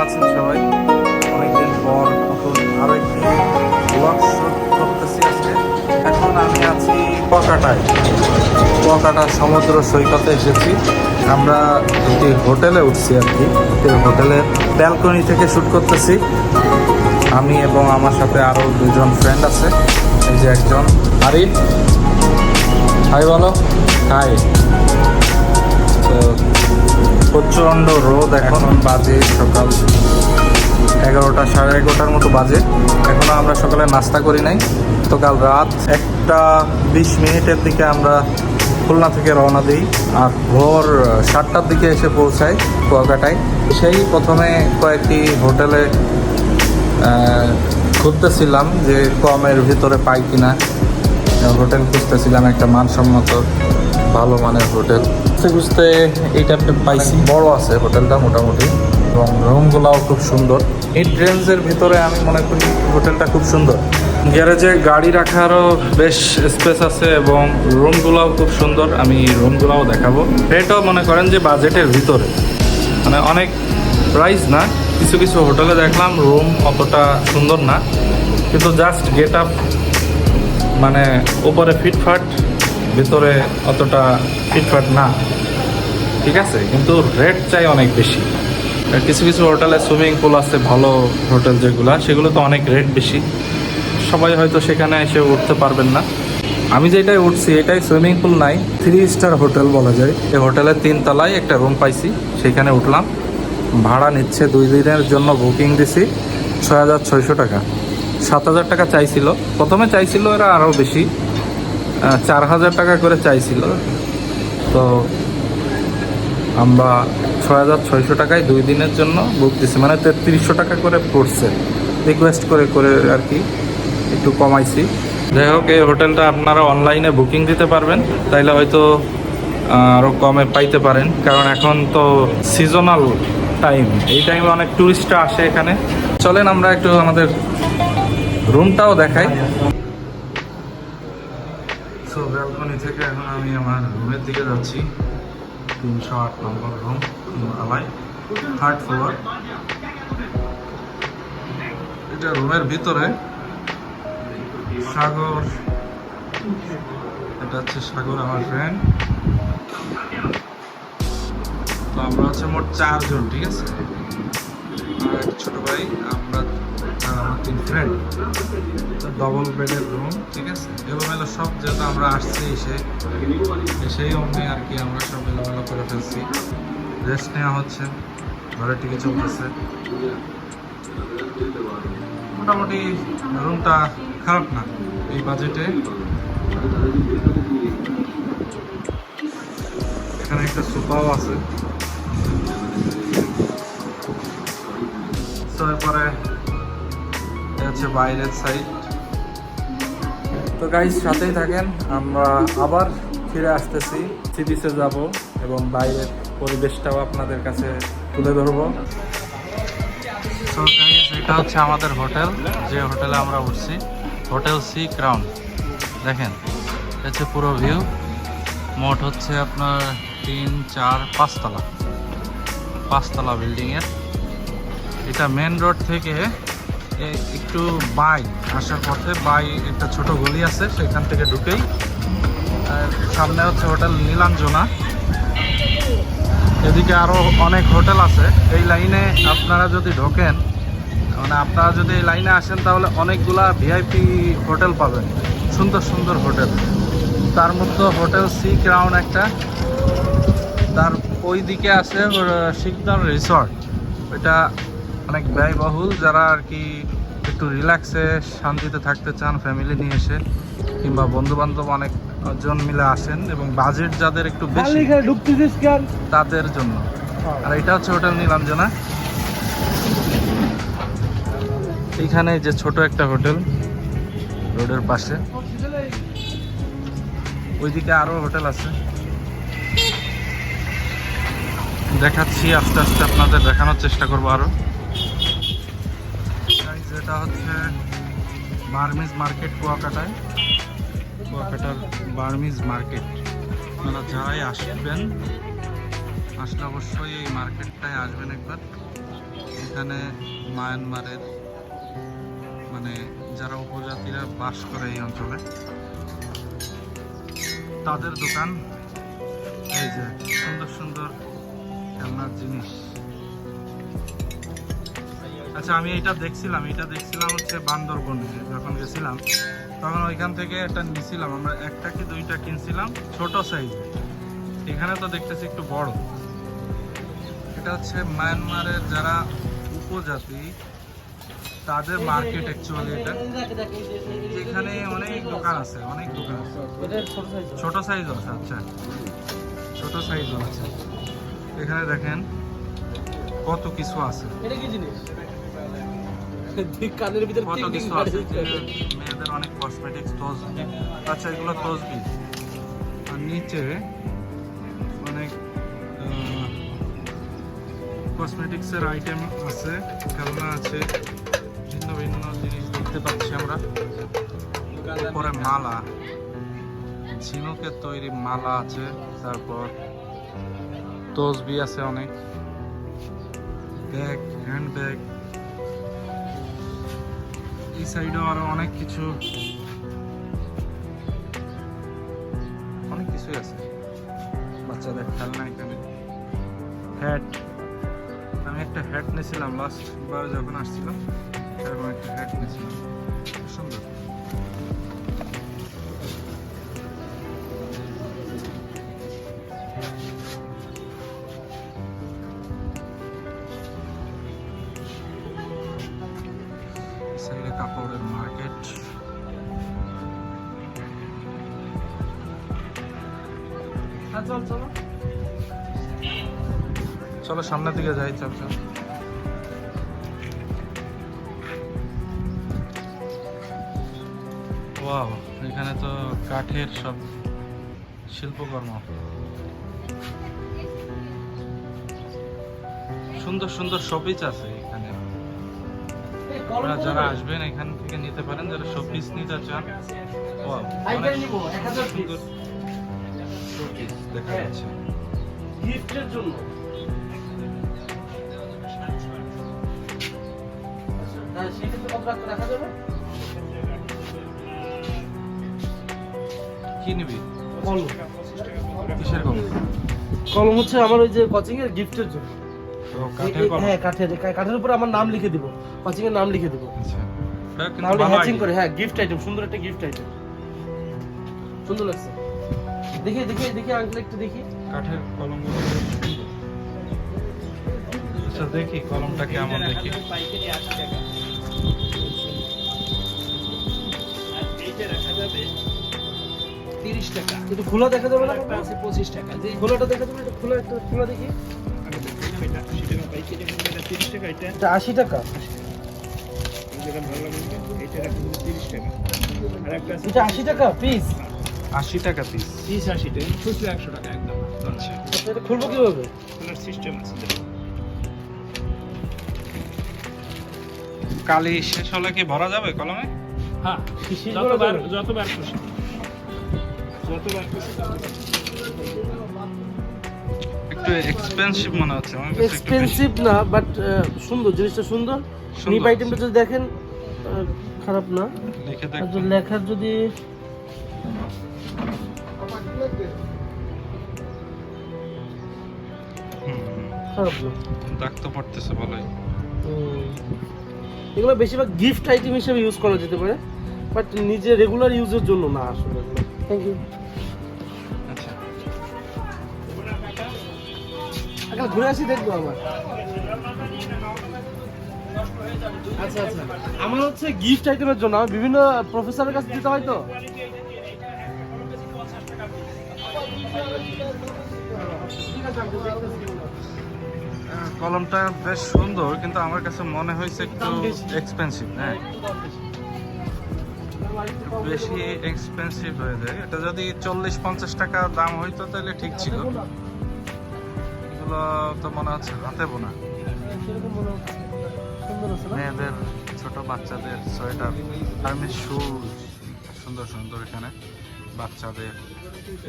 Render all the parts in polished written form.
আছেন সবাই? অনেকদিন পর নতুন আরও একটি ব্লগ শুট করতেছি আজকে। এখন আমি আছি কুয়াকাটা সমুদ্র সৈকতে এসেছি। আমরা একটি হোটেলে উঠছি আর কি। হোটেলের ব্যালকনি থেকে শ্যুট করতেছি আমি এবং আমার সাথে আরও দুজন ফ্রেন্ড আছে। এই যে একজন আরিফ, হাই বলো। হাই। তো প্রচণ্ড রোদ, এখন বাজে সকাল 11টা, সাড়ে 11টার মতো বাজে। এখনও আমরা সকালে নাস্তা করি নাই। তো কাল রাত 1:20 দিকে আমরা খুলনা থেকে রওনা দিই, আর ভোর 7টার দিকে এসে পৌঁছাই কুয়াকাটায়। সেই প্রথমে কয়েকটি হোটেলে খুঁজতেছিলাম যে কমের ভিতরে পাই কিনা। হোটেল খুঁজতেছিলাম একটা মানসম্মত ভালো মানের হোটেল খুঁজতে এইটা পাইছি। বড় আছে হোটেলটা মোটামুটি, এবং রুমগুলাও খুব সুন্দর। মিড রেঞ্জের ভিতরে আমি মনে করি হোটেলটা খুব সুন্দর। গ্যারেজে গাড়ি রাখারও বেশ স্পেস আছে এবং রুমগুলাও খুব সুন্দর। আমি রুমগুলাও দেখাবো। রেটও মনে করেন যে বাজেটের ভিতরে, মানে অনেক প্রাইস না। কিছু কিছু হোটেলে দেখলাম রুম অতটা সুন্দর না, কিন্তু জাস্ট গেট আপ, মানে উপরে ফিটফাট, ভিতরে অতটা ফিটফাট না, ঠিক আছে, কিন্তু রেট চাই অনেক বেশি। কিছু কিছু হোটেলে সুইমিং পুল আছে, ভালো হোটেল যেগুলা, সেগুলো তো অনেক রেট বেশি। সবাই হয়তো সেখানে এসে উঠতে পারবেন না। আমি যেটাই উঠছি এটাই সুইমিং পুল নাই, 3 স্টার হোটেল বলা যায়। এই হোটেলের 3 তলায় একটা রুম পাইছি, সেখানে উঠলাম। ভাড়া নিচ্ছে 2 দিনের জন্য, বুকিং দিছি 6,600 টাকা। 7,000 টাকা চাইছিল, প্রথমে চাইছিল এরা আরও বেশি, 4,000 টাকা করে চাইছিল। তো আমরা 6,600 টাকায় 2 দিনের জন্য বুক দিছি, মানে 3,300 টাকা করে পড়ছে। রিকোয়েস্ট করে করে আর কি একটু কমাইছি। যাই হোক, এই হোটেলটা আপনারা অনলাইনে বুকিং দিতে পারবেন, তাইলে হয়তো আরও কমে পাইতে পারেন, কারণ এখন তো সিজনাল টাইম, এই টাইমে অনেক ট্যুরিস্টরা আসে এখানে। চলেন আমরা একটু আমাদের রুমটাও দেখাই। সো ব্যালকনি থেকে এখন আমি আমার রুমের দিকে যাচ্ছি। 308 নম্বর রুম, আলাই, 3rd ফ্লোর। এটা রুমের ভিতরে সাগর, এটা হচ্ছে সাগর আমার ফ্রেন্ড। তো আমরা হচ্ছে মোট 4 জন, ঠিক আছে, আর এক ছোট ভাই, আমরা আমার 3 ফ্রেন্ড। ডবল বেডের রুম, ঠিক আছে, এলোমেলো সব, যেহেতু আমরা আসছি সেই অমনি আর কি আমরা সব এলোমেলো করে ফেলছি। রেস্ট নেওয়া হচ্ছে, ঘরে টিভি চলতেছে। মোটামুটি রুমটা খারাপ না এই বাজেটে। এখানে একটা সোফাও আছে। তো এরপরে হচ্ছে বাইরের সাইড। তো গাইস, সাথেই থাকেন, আমরা আবার ফিরে আসতেছি, সি বিচে যাব এবং বাইরের পরিবেশটাও আপনাদের কাছে তুলে ধরবো। তো গাইস, এটা হচ্ছে আমাদের হোটেল, যে হোটেলে আমরা উঠছি, হোটেল সি ক্রাউন। দেখেন, এটা হচ্ছে পুরো ভিউ। মোট হচ্ছে আপনার 3, 4, 5 তলা, 5 তলা বিল্ডিংয়ের। এটা মেন রোড থেকে একটু বাই আসার পথে একটা ছোট গলি আছে, সেখান থেকে ঢুকেই সামনে হচ্ছে হোটেল নীলাঞ্জনা। এদিকে আরও অনেক হোটেল আছে এই লাইনে। আপনারা যদি ঢোকেন, মানে আপনারা যদি এই লাইনে আসেন, তাহলে অনেকগুলা ভিআইপি হোটেল পাবেন, সুন্দর সুন্দর হোটেল। তার মধ্যে হোটেল সি ক্রাউন একটা, তার ওই দিকে আছে শিকদার রিসর্ট। এটা অনেক ব্যয়বহুল, যারা আর কি একটু রিল্যাক্সে শান্তিতে থাকতে চান ফ্যামিলি নিয়ে এসে, কিংবা বন্ধুবান্ধব অনেকজন মিলে আসেন, এবং বাজেট যাদের একটু বেশি তাদের জন্য। আর এটা হচ্ছে হোটেল নীলাঞ্জনা। এইখানে যে ছোট একটা হোটেল রোডের পাশে, ওইদিকে আরো হোটেল আছে, দেখাচ্ছি আস্তে আস্তে, আপনাদের দেখানোর চেষ্টা করবো আরো। যেটা হচ্ছে বার্মিজ মার্কেট, কুয়াকাটার বার্মিজ মার্কেট। আপনারা যারাই আসবেন, আসলে অবশ্যই এই মার্কেটটায় আসবেন একবার। এখানে মায়ানমারের মানে যারা উপজাতিরা বাস করে এই অঞ্চলে তাদের দোকান। এই যে সুন্দর সুন্দর খেলনার জিনিস। আচ্ছা, আমি এটা দেখছিলাম হচ্ছে বান্দরবনে যখন গেছিলাম, তখন ওইখান থেকে একটা নিয়েছিলাম আমরা, একটা কি দুইটা কিনছিলাম ছোট সাইজে। এখানে তো দেখতেছি একটু বড়। এটা হচ্ছে মায়ানমারের যারা উপজাতি তাদের মার্কেট অ্যাকচুয়ালি এটা। এখানে অনেক দোকান আছে, ছোট সাইজও আছে। আচ্ছা, ছোট সাইজও আছে। এখানে দেখেন কত কিছু আছে, কত কিছু আছে। মেয়েদের অনেক কসমেটিক্স, তসবি। আচ্ছা, এগুলো তসবি। আর নিচে অনেক কসমেটিক্সের আইটেম আছে, খেলনা আছে, ভিন্ন ভিন্ন জিনিস দেখতে পাচ্ছি আমরা। উপরে মালা, ঝিনুকের তৈরি মালা আছে, তারপর তসবি আছে অনেক, ব্যাগ, হ্যান্ড ব্যাগ। এই সাইডেও আরো অনেক কিছুই আছে বাচ্চাদের খেলনা। এখানে হ্যাট, আমি একটা হ্যাট নিয়েছিলাম লাস্ট বার যখন আসছিলাম, এরকম একটা হ্যাট নিয়েছিলাম, সুন্দর। সাইডে কাপড়ের মার্কেট। চলো সামনের দিকে যাই। চল। ওয়াও, এখানে তো কাঠের সব শিল্পকর্ম, সুন্দর সুন্দর শোপিস আছে এখানে। আপনারা যারা আসবেন এখান থেকে নিতে পারেন, যারা শোপিস নিতে চান। ওয়াও, অনেক সুন্দর শোপিস দেখা যাচ্ছে গিফটের জন্য। কি নিবি? কিসের কলম? কলম হচ্ছে আমার ওই যে কোচিং এর গিফটের জন্য। হ্যাঁ, কাঠের উপরে আমার নাম লিখে দিব, কোচিং এর নাম লিখে দিব। আচ্ছা, তাহলে হ্যাচিং করে। হ্যাঁ, গিফট আইটেম, সুন্দর একটা গিফট আইটেম, সুন্দর লাগছে। দেখি আঙ্কেল একটু দেখি কাঠের কলমগুলো। আচ্ছা, দেখি কলমটা কেমন, দেখি। পাইকারি 80 টাকা। আর এইটা রাখা যাবে 30 টাকা। একটু খোলা দেখা যাবে না? একটা আছে 25 টাকা। যে খোলাটা দেখা যাবে? এটা খোলা, একটু খোলা দেখি। আমি দেখলাম এটা 80 টাকা পাইকারি, এটা 30 টাকা। এটা এটা 80 টাকা। যেটা ভালো লাগে এটা রাখা যাবে 30 টাকা। আর একটা আছে এটা 80 টাকা পিস। 80 টাকা পিস। 80 টাকা, খুচরা 100 টাকা একদম। আচ্ছা, এটা খুলবো কিভাবে? খোলার সিস্টেম আছে। কালি শেষ হলে কি ভরা যাবে কলমে? হ্যাঁ, শিশির যতবার খুশি। একটু এক্সপেন্সিভ মনে হচ্ছে আমার কাছে, একটু বেশি। এক্সপেন্সিভ না, বাট সুন্দর, জিনিসটা সুন্দর। সুন্দর। নিপ আইটেমটা যদি দেখেন খারাপ না। লিখে আর দেখ। যদি লেখার যদি খারাপ না। দাগ তো পড়তেছে ভালোই। এগুলো বেশিরভাগ গিফট আইটেম হিসেবে ইউজ করা যেতে পারে, বাট নিজে রেগুলার ইউজের জন্য না আসলে। Thank you. আচ্ছা, আগে ঘুরে আসি, দেখবো আমার। আচ্ছা, আমার হচ্ছে গিফট আইটেমের জন্য আমার বিভিন্ন প্রফেসরের কাছে দিতে হয় তো। ঠিক আছে, আমি দেখতেছি। কলমটা বেশ সুন্দর, কিন্তু আমার কাছে মনে হয়েছে একটু দাম বেশি। এক্সপেন্সিভ। হ্যাঁ, বেশি এক্সপেন্সিভ হয়ে যায়। এটা যদি 40-50 টাকা দাম হইতো তাহলে ঠিক ছিল। এগুলো তো মনে হচ্ছে হাতে বোনা। সেরকম মনে হচ্ছে। সুন্দর আছে না? মেয়েদের, ছোট বাচ্চাদের সোয়েটার, আর্মির শুজ, সুন্দর সুন্দর। এখানে বাচ্চাদের,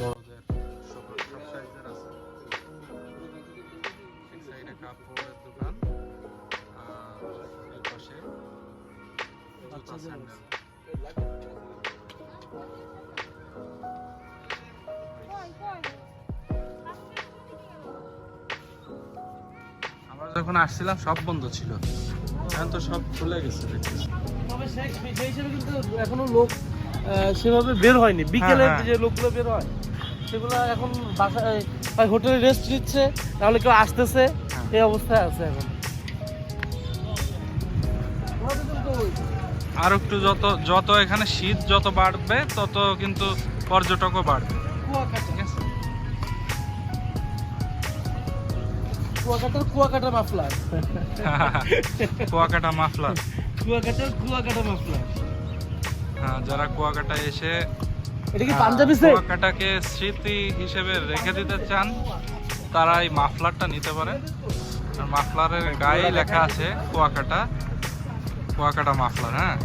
বড়দের সব সাইজের আছে। এক সাইডে কাপড়ের দোকান, এর পাশে জুতা, স্যান্ডেল। আমরা যখন আসছিলাম সব বন্ধ ছিল, এখন তো সব খুলে গেছে দেখতেছি। তবে সেই হিসেবে কিন্তু এখনো লোক সেভাবে বের হয়নি। বিকেলে হ্যাঁ। যে লোকগুলো বের হয় সেগুলো এখন বাসায় হয় হোটেলে রেস্ট নিচ্ছে, তাহলে কেউ আসতেছে, এই অবস্থায় আছে এখন। আর একটু যত এখানে শীত যত বাড়বে তত কিন্তু পর্যটকও বাড়বে, ঠিক আছে? Kuakata muffler, Kuakata muffler. Kuakata muffler. হ্যাঁ, যারা কুয়াকাটায় এসে এটা কি পাঞ্জাবি সেট? কুয়াকাটাকে স্মৃতি হিসেবে রেখে দিতে চান তারা এই মাফলারটা নিতে পারেন। আর মাফলারের গায়ে লেখা আছে কুয়াকাটা মাফলার। হ্যাঁ,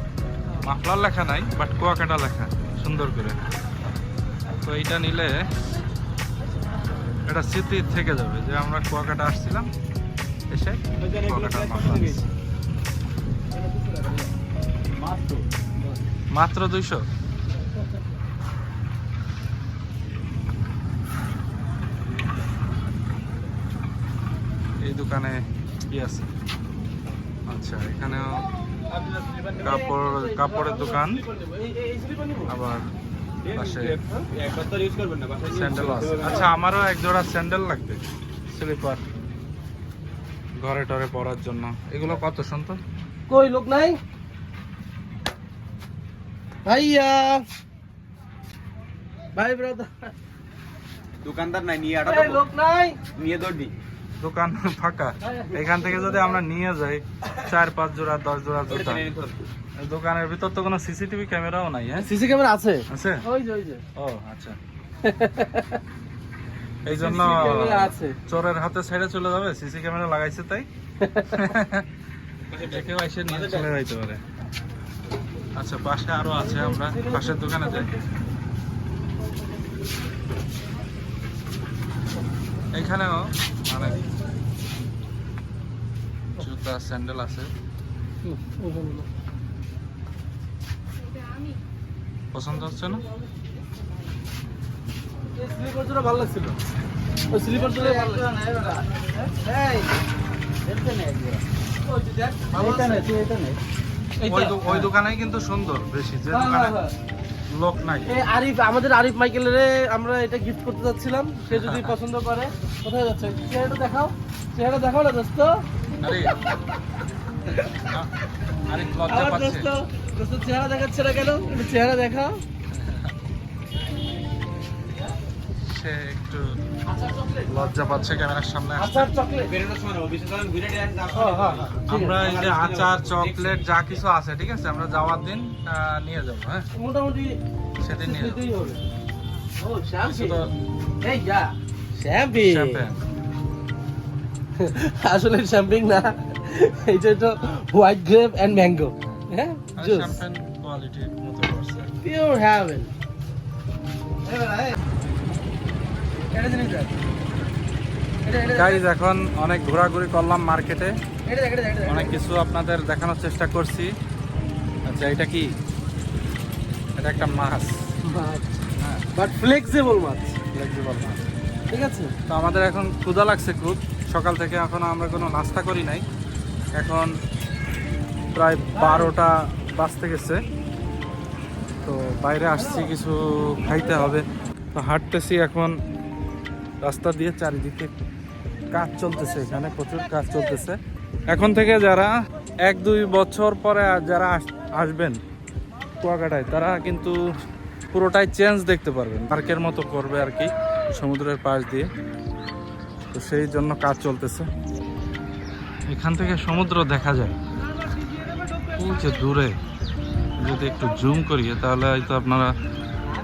মাফলার লেখা নাই, বাট কুয়াকাটা লেখা সুন্দর করে। তো এইটা নিলে এটা স্মৃতি থেকে যাবে যে আমরা কুয়াকাটা আসছিলাম, এসে কুয়াকাটার মাফলার নিছি। মাত্র 200। এই দোকানে কি আছে? আচ্ছা, এখানেও কাপড়ের দোকান, আবার পাশে স্যান্ডেল আছে। আচ্ছা, আমারও এক জোড়া স্যান্ডেল লাগবে, স্লিপার, ঘরে টরে পরার জন্য। এগুলো কত শুনতো? কই লোক নাই ভাইয়া? ভাই ব্রাদার, দোকানদার নাই, নিয়ে আটা এই লোক নাই। নিয়ে দৌড়ি। দোকান ফাঁকা। এখান থেকে যদি আমরা নিয়ে যাই 4-5 জোড়া 10 জোড়া জুতা, দোকানের ভিতর তো কোনো সিসিটিভি ক্যামেরাও নাই। হ্যাঁ, সিসি ক্যামেরা আছে। আছে? ওই যে ও আচ্ছা, এই জন্য CC ক্যামেরা আছে। চোরের হাতে ছেড়ে চলে যাবে, সিসি ক্যামেরা লাগাইছে তাই। কেউ এসে নিয়ে চলে যাইতে পারে। আচ্ছা, পাশে আরো আছে, আমরা পাশের দোকানে যাই। এখানেও অনেক জুতা স্যান্ডেল আছে। পছন্দ হচ্ছে না? এই স্লিপার জোড়া ভালো লাগছিল। ওই স্লিপার জোড়া ভালো লাগছিল। এই এটা নেই জোড়া। ওই যে দেখ, এটা নেই, এটা নেই। ওই দোকানেই কিন্তু সুন্দর বেশি, যে দোকানে লোক নাই। এই আরিফ, আমাদের আরিফ মাইকেলের আমরা এটা গিফট করতে যাচ্ছিলাম। সে যদি পছন্দ করে, কোথায় যাচ্ছে? চেহারা দেখাও না দোস্ত। আরে আরে লজ্জা আমার পাচ্ছে। দোস্ত চেহারা দেখাচ্ছে না কেন? একটু চেহারা দেখাও। সে একটু লজ্জা পাচ্ছে ক্যামেরার সামনে আসতে। আচার চকলেট বেরোনোর সময় অফিসে যখন ঘুরে দিয়ে আসি, হ্যাঁ। আমরা এই যে আচার চকলেট যা কিছু আছে, ঠিক আছে, আমরা যাওয়ার দিন নিয়ে যাবো। হ্যাঁ, মোটামুটি সেদিন নিয়ে যাবো। দিতেই হবে। ও শ্যাম্পি, শুধু এই যা শ্যাম্পি। শ্যাম্পেন। আসলে শ্যাম্পিং না, এটা তো হোয়াইট গ্রেপ এন্ড ম্যাঙ্গো। হ্যাঁ, জুস শ্যাম্পেন কোয়ালিটির মতো করছে। Pure heaven. এটা জিনিস দেখ, এটা গাইজ, এখন অনেক ঘোরাঘুরি করলাম মার্কেটে, এটা অনেক কিছু আপনাদের দেখানোর চেষ্টা করছি। আচ্ছা, এটা কি? এটা একটা মাছ, হ্যাঁ, বাট ফ্লেক্সিবল মাছ, ফ্লেক্সিবল মাছ। ঠিক আছে। তো আমাদের এখন ক্ষুধা লাগছে খুব, সকাল থেকে এখনো আমরা কোনো নাস্তা করি নাই। এখন প্রায় 12টা বাজতে গেছে, তো বাইরে আসছি, কিছু খাইতে হবে। তো হাঁটতেছি এখন রাস্তা দিয়ে, চারিদিকে কাজ চলতেছে, এখানে প্রচুর কাজ চলতেছে। এখন থেকে যারা 1-2 বছর পরে যারা আসবেন কুয়াকাটায়, তারা কিন্তু পুরোটাই চেঞ্জ দেখতে পারবেন, পার্কের মতো করবে আর কি, সমুদ্রের পাশ দিয়ে। তো সেই জন্য কাজ চলতেছে। এখান থেকে সমুদ্র দেখা যায়, ওই যে দূরে, যদি একটু জুম করি তাহলে হয়তো আপনারা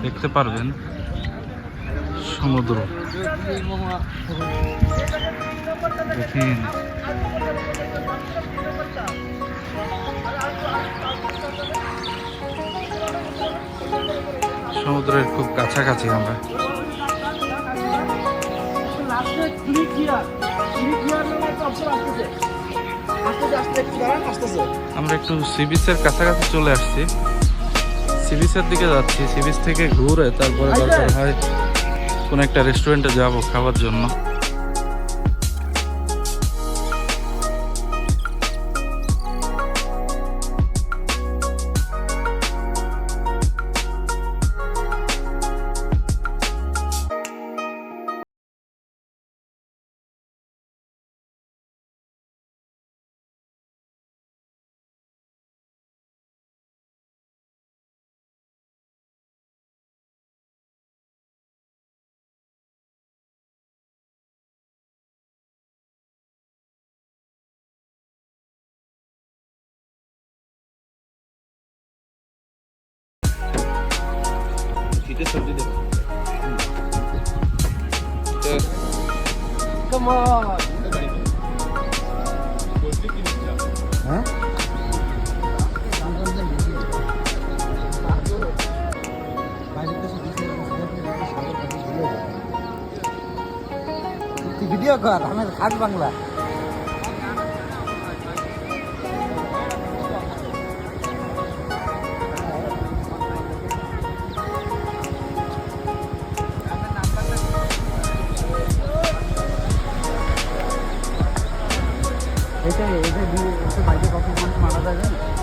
দেখতে পারবেন সমুদ্র। দেখেন, সমুদ্রের খুব কাছাকাছি আমরা। লাস্টে ক্লিক হিয়ার নামে একটা অপশন আসছে। আমরা একটু সি বিচের কাছাকাছি চলে আসছি। সি বিচের দিকে যাচ্ছি। সি বিচ থেকে ঘুরে তারপরে দরকার হয় কোনো একটা রেস্টুরেন্টে যাব খাবার জন্য। শীতের সবজি দেবো। হ্যাঁ ভিডিও কর আমার খাট বাংলা।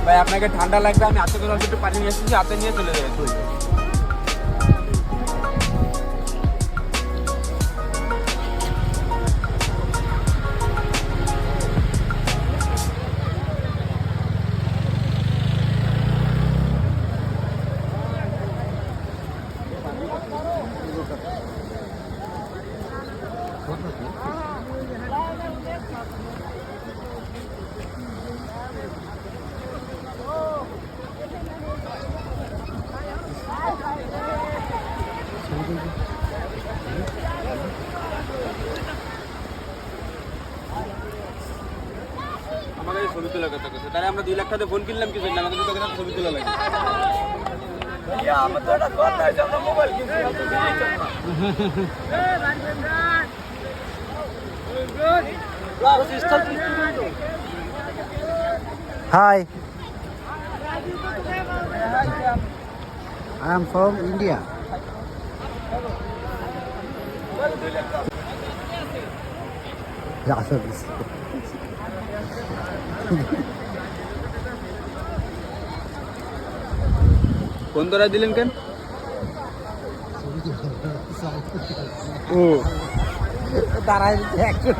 ভাই আপনাকে ঠান্ডা লাগবে, আমি হাতে করে একটু পানি নিয়ে এসেছি, হাতে নিয়ে চলে যাবে। আমাকে ছবি তোলা কথা কথা, তাহলে আমরা 2 লাখ টাকা ফোন কিনলাম কি জন্য? আমাদের তো এখানে ছবি তোলা লাগে। আমার তো এটা কথা আছে, আমরা মোবাইল কিনছি। Hi. I am from India. Phone ধরা দিলেন কেন? ও দাঁড়াই অ্যাকশন